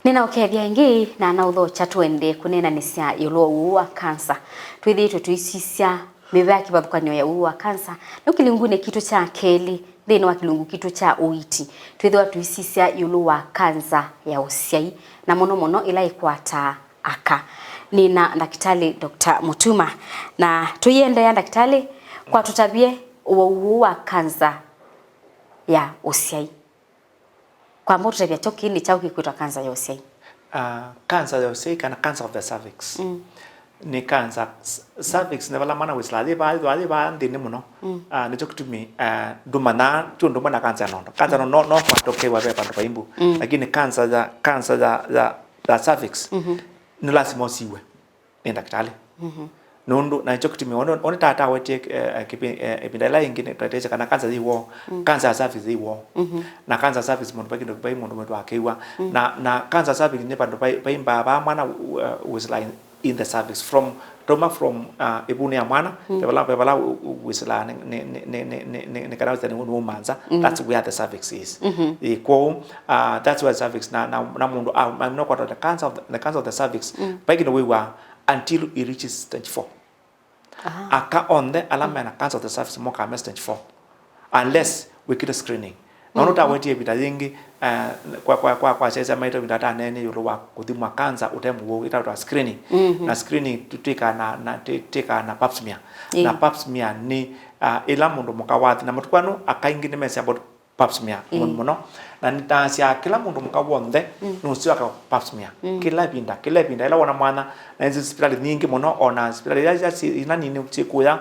Nina ukethia ingi na nautho chatwende kunena nisya yulo uwa kansa. Twithi tutuisisya mivea kibathukanyo ya uwa kansa. Na kilungune kitu cha keli, thini wa kilungu kitu cha Uiti. Twithi tutuisisya yulo wa kansa ya Ushai na mono ila ikwata aka. Nina daktari Dr. Mutuma na tuyende ya daktari kwa tutabie uwa kansa ya Ushai. Kwa mboto tabia choki ni chao kikuitwa kansa ya Ushai. Cancer ya Ushai kana cancer of the cervix. Ni cancer cervix ne bala mana wisla ba ndine muno. Ni chokutumi dumana tundumana cancer nondo. Cancer no kwa toke wa pepa ndo imbu. Lakini cancer ya cervix ni lazima siwe. Ni daktari. Nondo na chokutumi ono tata wete epidala ingine tutateja kana cancer ziwo cancer cervix ziwo na cancer cervix mundu bakindo bai mundu mwetu akewa na cancer cervix ne bandu bai mbaba mwana wisla in the cervix from ebuni ya mwana bebala wisla ne kana wita ni manza. That's where the cervix is. That's where the cervix na mundu I'm not quite the cancer of the cervix bakindo we were until it reaches stage 4. Aka on the alamena cancer of the cervix mo kama stage 4 unless we get a screening. Nono ta wetie bitazingi kwa sasa maito bitata nene yulo wa kuthimwa cancer utemu wo ita screening. Na screening tutika na pap smear. Na pap smear ni ila mundu mukawathi na mutukwano akaingi nemesi about pap smear muno na nitasia kila mundu mukawonde nusio aka pap smear kila binda ila wana mwana na hizo hospitali nyingi muno ona hospitali ya ina nini chikuya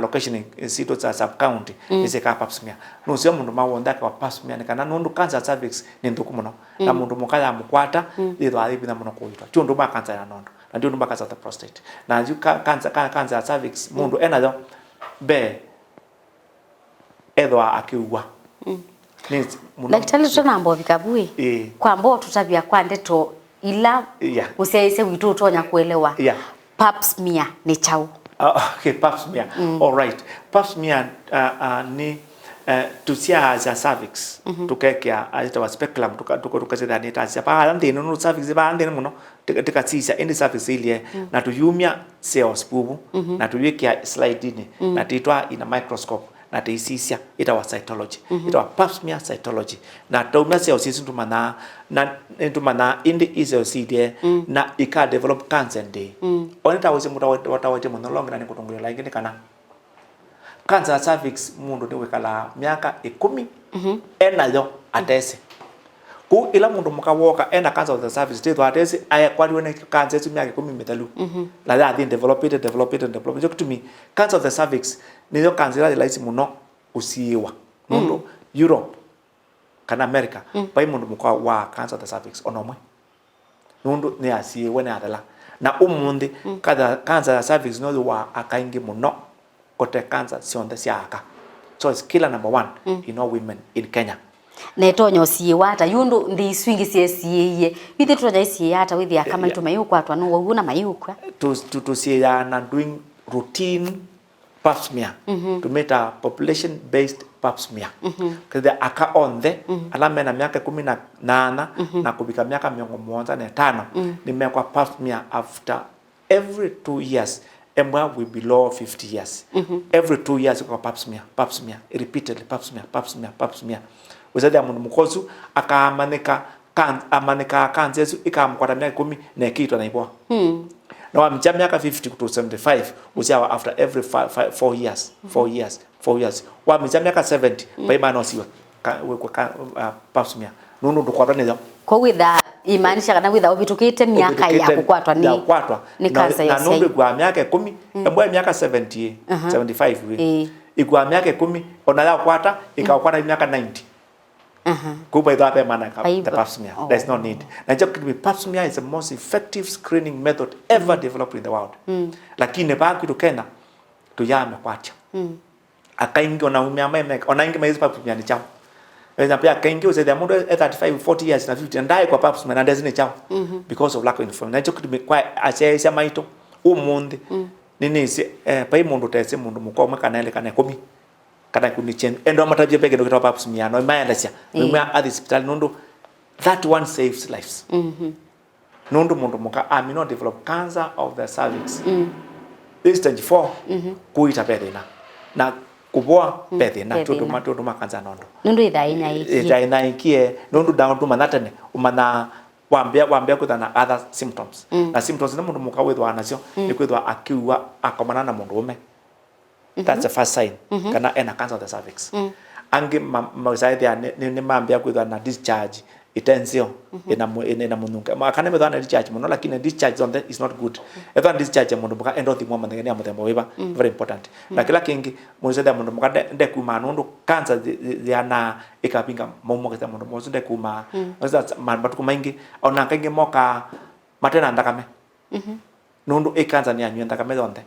location sito za sub county iseka pap smear nusio mundu mawonda ka pap smear kana nundu cancer cervix ni nduku muno na mundu mukaya mukwata ithwa ari bina muno kuitwa tundu ba cancer ya nondo na ndio ndumba cancer of the prostate na ju cancer ya cervix mundu enayo be edwa akiwa daktari tunambo vikabui kwa mbo tutabia kwa ndeto ila usiaise witu utonya kuelewa pap smear ni chao. Okay, pap smear. All right. Pap smear ni tusia za cervix tukekea aita wa speculum tukazida ni tasia pa ndino no cervix ba ndino muno tikatsia indi cervix ile na tuyumia cells bubu na tuyekia slide ini na titwa ina microscope na teisisia ita wa cytology ita wa pap smear cytology na taumia cells intumana indi iso CD na ika develop cancer day onita wose mutawate muno longa ni kutungulia lakini kana cancer cervix mundu ni wekala miaka 10 enayo atese ku ila mundu mukawoka ena cancer of the cervix tito atese aya kwaliwe na cancer tu miaka 10 metalu la that then develop to me cancer of the cervix ni yo cancer la isi muno usiwa mundu Europe kana America pai mundu muka wa cancer of the cervix onomwe mundu ni asiwe na adala na umundi kada cancer of the cervix no wa akaingi muno kote cancer sionde siaka. So it's killer number 1 in all women in Kenya. Netonyo siwata yundu ndi swingi siye withi tuja siyata withi akama itumayo kwatwa no wuna mayukwa to see na doing routine pap smear to make a population based pap smear because aka on the alama na miaka 18 na kubika miaka 15 nimekwa pap smear after every 2 years. Emwa we below 50 years. Every 2 years kwa pap smear, repeatedly pap smear. Wazadi ya mundu mukozu akamaneka kanza yesu ikamkwata miaka 10 na kitu anaibwa. Na wa mjama miaka 50 to 75 usiawa after every 4 years. Wa mjama miaka 70 baima no siwa pap smear. Nunu ndukwata nezo. Kwa witha imaanisha kana witha ubitukite miaka ya kukwatwa ni kansa ya Ushai. Na nundu kwa miaka 10 embwa miaka 70 75 we. Igwa miaka 10 onala kwata ikakwata miaka 90. Kuba idha pe mana the pap smear. There's no need. Na pap smear is the most effective screening method ever developed in the world. Lakini ba kitu kena tuyame kwacha. Akaingi ona umyama ona ingi maizi pap smear ni chao. Na pia kaingi usaidia mundu 35 40 years na 50 ndai kwa pap smear na ndezini chao because of lack of information. Na chokuti kwa asia maito umundi nini si pai mundu tese mundu mukoma kanele kana 10 kana kuni chen endo matajie peke ndo pap smear no maenda sia mwa adi hospital nundu that one saves lives. Nundu mundu muka amino develop cancer of the cervix. This stage 4 kuita pedina na kuboa pedina tutuma cancer nondo. Nundu idha ikie nundu down to manatene umana wambia kutana other symptoms. Na symptoms na mundu muka withwa nacio ni kwithwa akiwa akomana na mundu ume. That's the first sign. Kana ena cancer of the cervix. Angi mausaithia ni mambia kwithwa na discharge itensio ina mununga makane methana discharge muno lakini discharge on that is not good. Ethana discharge mundu muka endothi mwa manenge ya muthemba wiba very important. Na kila kingi musaithia mundu muka ndekuma nundu cancer yana ikapinga momo kete mundu musaithia kuma mabatuko maingi ona kangi moka matena ndakame nundu cancer ni anyu ndakame donde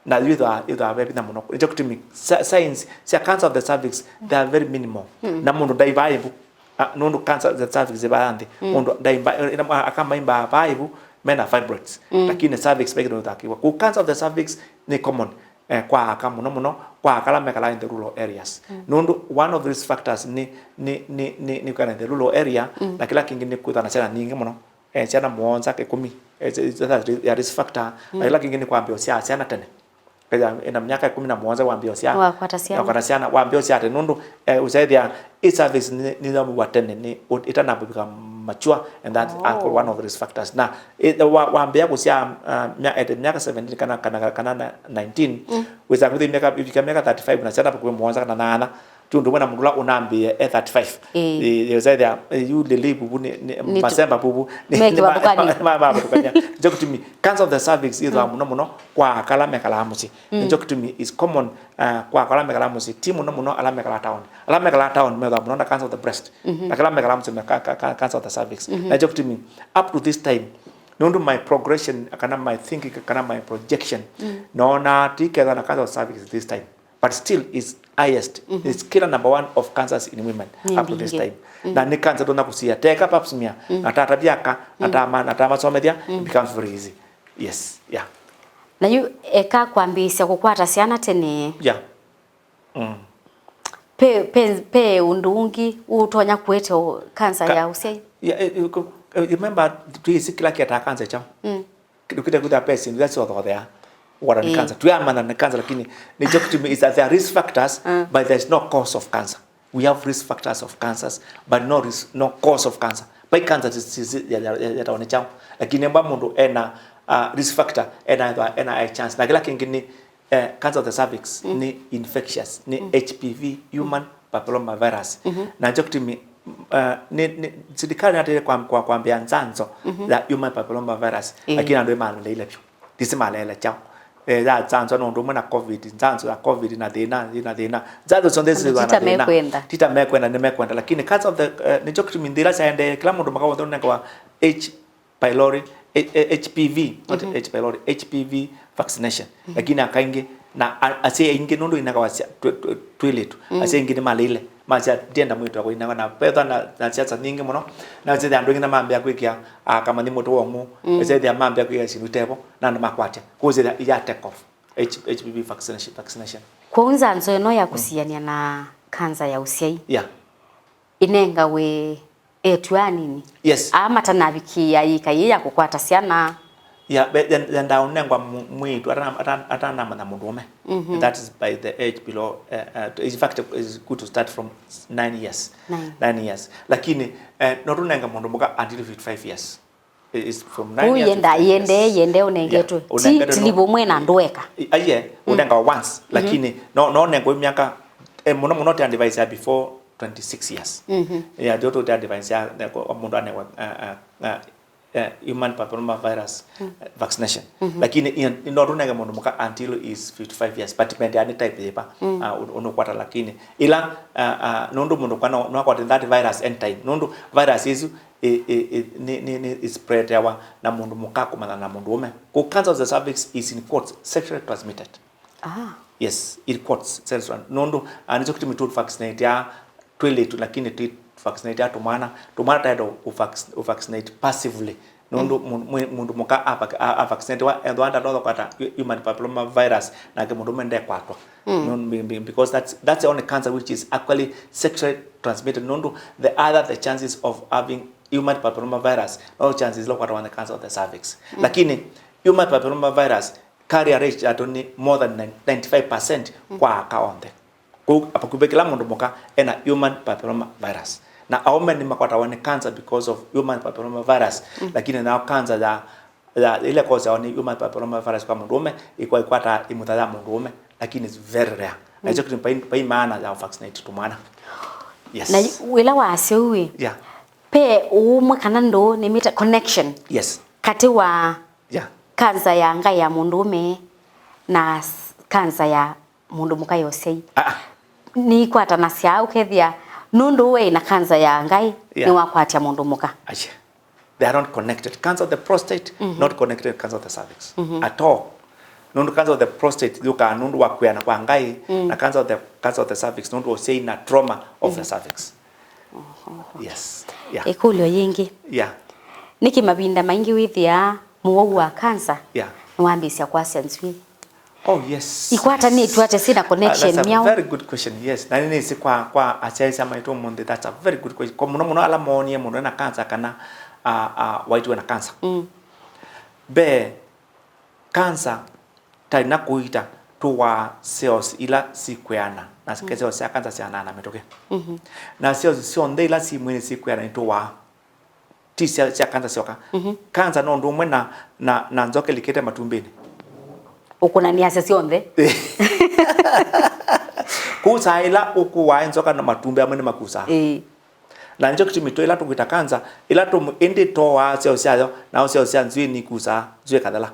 na either baby na muno ejectomy signs cancer of the cervix they are very minimal na mundu daivaebu nundu cancer the cervix ibandi mundu daimba akamba imba vaibu mena fibroids lakini cervix peke ndo takiwa ku cancer of the cervix ni common kwa akamu muno kwa kala mekala in the rural areas nundu one of these factors ni kana the rural area na kila kingine kutana sana nyingi muno sana muonza ke 10 ya risk factor na kila kingine kwa ambio sana tene ina miaka 11 waambio siana waambio siate nundu usaidhia service ni namu watene ni itanabika mature and that one of the risk factors na waambia kusia miaka 17 kana 19 weza kuthi miaka 35 na sana kwa mwanza kana nana tundu mwana mundula unaambie 35 usaidhia you lele bubu ni masemba bubu ni babukanya jokutimi cancer of the cervix is muno kwa kala mekala amusi jokutimi is common kwa kala mekala amusi timu muno ala mekala town mega muno cancer of the breast na kala mekala amusi cancer of the cervix na jokutimi up to this time nundu my progression kana my thinking kana my projection naona tikeza na cancer of cervix this time but still is highest is killer number 1 of cancers in women up to this time na ni cancer dona kusia teka pap smear na tata biaka na tama somedia it becomes very easy yes yeah na yu eka kwambisia kukwata siana tene yeah pe undungi utonya kwete cancer ya Ushai yeah you remember to is kila kiata cancer chao kidukita kuta person that's what they are what is cancer tuyamana na cancer lakini ni joke is that there are risk factors but there is no cause of cancer. We have risk factors of cancers but no cause of cancer. By cancer is yataonechao lakini mba mundu ena risk factor ena chance na kila kingine cancer of the cervix ni infectious ni HPV human papilloma virus na joke ni sidikali hata kwambia nzanzo la human papilloma virus lakini ando imale ile pio disimale chao za zanzo ndo mwana covid zanzo ya covid na dena zazo zonde zile tita mekwenda nimekwenda lakini cancer of the ni joke mindira saende kila mtu makawa ndo kwa H pylori HPV not H pylori HPV vaccination lakini akainge na ase inge ndo inakawa toilet ase inge malile macha dienda mwito kwa ina na pedha na siasa nyingi muno na zile ando ngina mambia kwikia kama ni moto wangu zile mambia kwikia sinutebo na makwate ko zile ya take off HPV vaccination kwanza nzo no ya kusiania na cancer ya Ushai yeah inenga we etwani ni yes ama tanabikia ya kukwata siana yeah but then down nengwa mwitu atana na mundu ume that is by the age below in fact is good to start from 9 years 9 years lakini notu nenga mundu muka until 55 years is from 9 years yende unengetu tilibo mwena ndweka aye unenga once lakini no nengo miaka muno te device before 26 years yeah joto te device ya mundu anengwa human papilloma virus vaccination lakini inodunega mundu muka until is 55 years but depend any type yepa unokwata lakini ila nundu mundu kana no kwata that virus anytime nundu virus is spread yawa na mundu muka kumana na mundu ume ku cancer of the cervix is in quotes sexually transmitted yes it quotes sexual nundu anizokuti to vaccinate ya toilet lakini vaccinate tumana tayado vaccinate passively nundu mundu muka vaccinate wa ndo ndo kwata human papilloma virus na ke mundu mende kwatwa because that's the only cancer which is actually sexually transmitted nundu the chances of having human papillomavirus no chances lo kwa cancer of the cervix lakini human papillomavirus carrier rate at only more than 95% kwa kaonde ku apakubekela mundu moka ena human papillomavirus na aume ni makwata wane cancer because of human papillomavirus lakini na cancer ya ile cause ya human papillomavirus kwa mundume iko ikwata imutaya mundume lakini it's very rare na hicho kitu maana ya vaccinate tumana yes na wila wasewi yeah pe umwe kana ndo ni meta connection yes kati wa yeah kanza ya ngai ya mundume na kanza ya mundu mukayosei ni kwata na sia ukethia nundu we na kanza ya ngai ni wakwatia mundu muka they are not connected. Cancer of the prostate not connected to cancer of the cervix at all. Nundu cancer of the prostate yuka nundu wakwena kwa ngai na cancer of the cervix nundu say na trauma of the cervix. Yes. Yeah. Ekulyo yingi. Yeah. Niki mabinda maingi withia muogu wa cancer. Yeah. Nwambisia kwa Nzia. Oh yes. Ikwata ni tuache sina connection that's miao. A very good question. Yes. Na nini si kwa achaisa maito monde that's a very good question. Kwa muno ala moni muno na cancer kana waitu na cancer. Be cancer taina kuita tuwa cells ila sikweana na cells ya cancer siana metoke. Na cells sionde ila si mwini sikweana tuwa T-cell ya cancer sioka. Cancer no ndo mwena na nzoke likete matumbeni. Ukuna ni ase sionde. Kusa ila ukuwa nzoka na matumbe amene makusa. Na njo kitimito ila tukuita cancer ila tu indi towa cells yayo na cells ya nzwi ni kusa zwe kadala.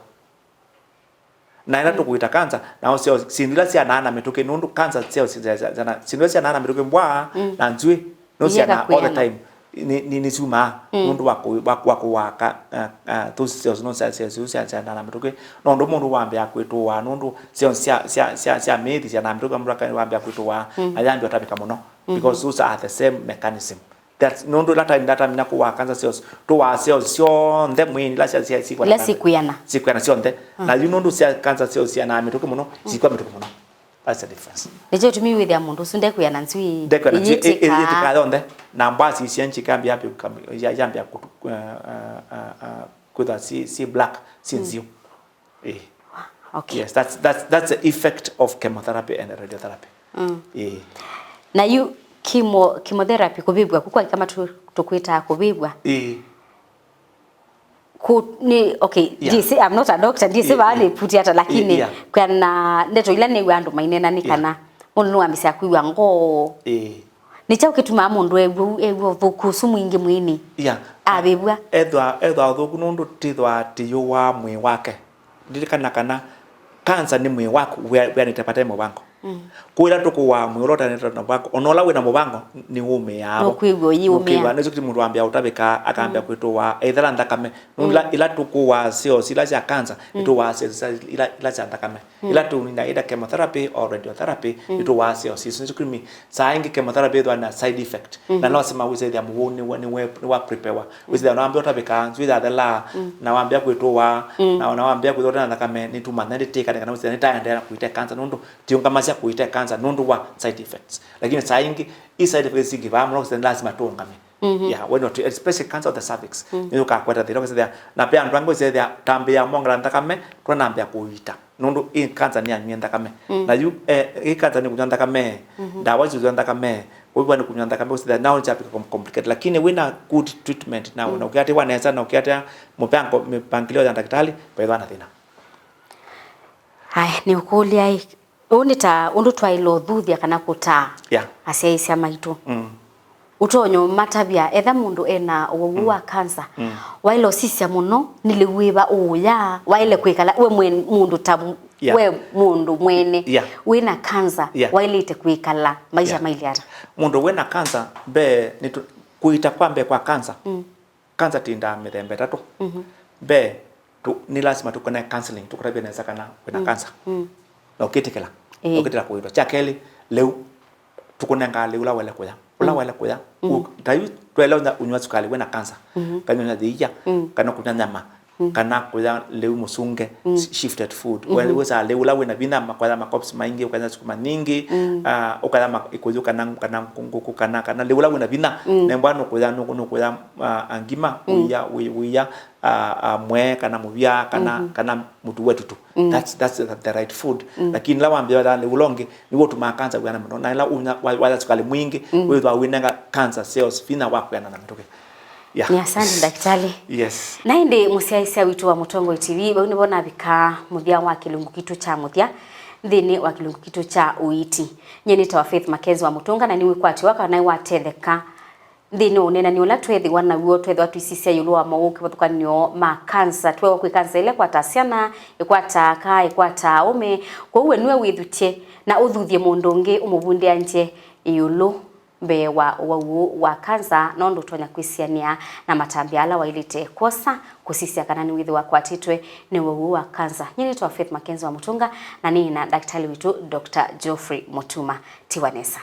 Na ila tukuita cancer na cells sindila sia nana metoke nundu cancer cells zana sindila sia nana metoke mbwa na nzwi no sia na all the time. Ni suma nundu wako waka those cells no cells sia nana metoke no ndo mundu wambe akwetwa nundu cells sia medi sia na metoke mbaka wambe akwetwa ayambi otabika muno because those are the same mechanism. That nundu la time nakuwa cancer cells to wa cells sio nde mwini la sia sikwa la sikuyana sio nde na nundu sia cancer cells sia na metoke muno sikwa metoke muno. That's the difference. Neje tumi with ya mundu sunde kuyana nzwi iyitika donde na mbasi sianchi kambi hapo yambi kuda si black si nzio. Okay. Yes, that's the effect of chemotherapy and radiotherapy. Na you chemotherapy kubibwa kukwa kama tukuita kubibwa ni okay DC I'm not a doctor DC bali puti hata lakini kana ndeto ila ni wandu mainena ni kana onu ambisa kuiwa ngo ni chao kituma mundu ebu vukusu mwingi mwini abibwa edwa thuku nundu tithwa tiyo wa mwi wake ndirikana kana cancer ni mwi wako we nitapata mubango kuira tukuwa mwirota neta na bako onola we na mubango ni ume yao no kwigwo yiume ukiwa nezo kuti mundu ambia utabika akambia kwitwa either ndakame nula ila tukuwa sio sila ya cancer ituwa ila cha ndakame ila tu nina ida chemotherapy or radiotherapy ituwa sio sisi kimi saingi chemotherapy ndo na side effect na no sema we say they muone ni wa prepare we say naambia utabika with the la na waambia kwitwa na waambia kwitwa ndakame ni tu manende tika kana we say nitaendelea kuita cancer nundu tiunga masia kuita cancer nundu wa side effects lakini saingi i side effects ingiva mno kwa lazima tuongame yeah when not especially cancer of the cervix ni ukakwata thiro kwa sababu na pia ndwango zethia tambia mongala ndakame twanambia kuita nundu i cancer ni anyenda ndakame na yu i cancer ni kunyanda kame dawa zizo ndakame wewe ni kunyanda kame usida now it's complicated lakini wina good treatment now na ukiati wanaweza na ukiati mpango mipangilio ya daktari bado na thina hai ni ukuli ai unita undu twailo thuthia kana kuta asia isia maitu utonyo matabia etha mundu ena uwu wa cancer wailo sisia muno niliwiba uya waile kwikala we mundu tabu we mundu mwene wina cancer waile ite kwikala maisha mailiata mundu wena cancer be ni kuita kwambe kwa cancer cancer tinda mithembe tatu be ni lazima tukone counseling tukurabia neza kana wena cancer na ukitikela ukitira kuitwa chakeli leu tukunenga leu la wele tayu twele unywa sukali wena cancer kanyonya dhia kana kunya nyama kana kuya leu musunge shifted food wale wesa leu la wena bina makwala makops maingi ukana sukuma nyingi ukana ikozo kana kunguku kana leu la wena bina nembano kuya nukuya angima uya mwe kana mubia kana mutu wetu tu that's the right food lakini la wambia la leu longe ni wotu makanza bwana mno na la wala sukali mwingi wewe winanga cancer cells fina wako yana na mtoke. Yeah. Ni asante daktari. Yes. Na indi musiaisia witu wa Mutongo TV bau nibona bika muthia wa kilungu kitu cha muthia thini wa kilungu kitu cha Uiti. Nyeni ta wa Faith Makenzi wa Mutonga na niwe kwati waka na watetheka thini unena ni ola twethi wana wio twethi watu isisia yulu wa mauki wathukanio ma cancer twewa kwi cancer ile kwa tasiana ikwata ka ikwata ume kwa uwe niwe withutie na uthuthie mundu ungi umubundia nje yulu be wa kanza nondo tonya kwisiania na matambia ala wailite kosa kusisia kana ni withi wa kwatitwe ni wa kanza. Nyini to Faith Makenzi wa Mutunga na ni na daktari witu Dr. Geoffrey Mutuma Tiwanesa.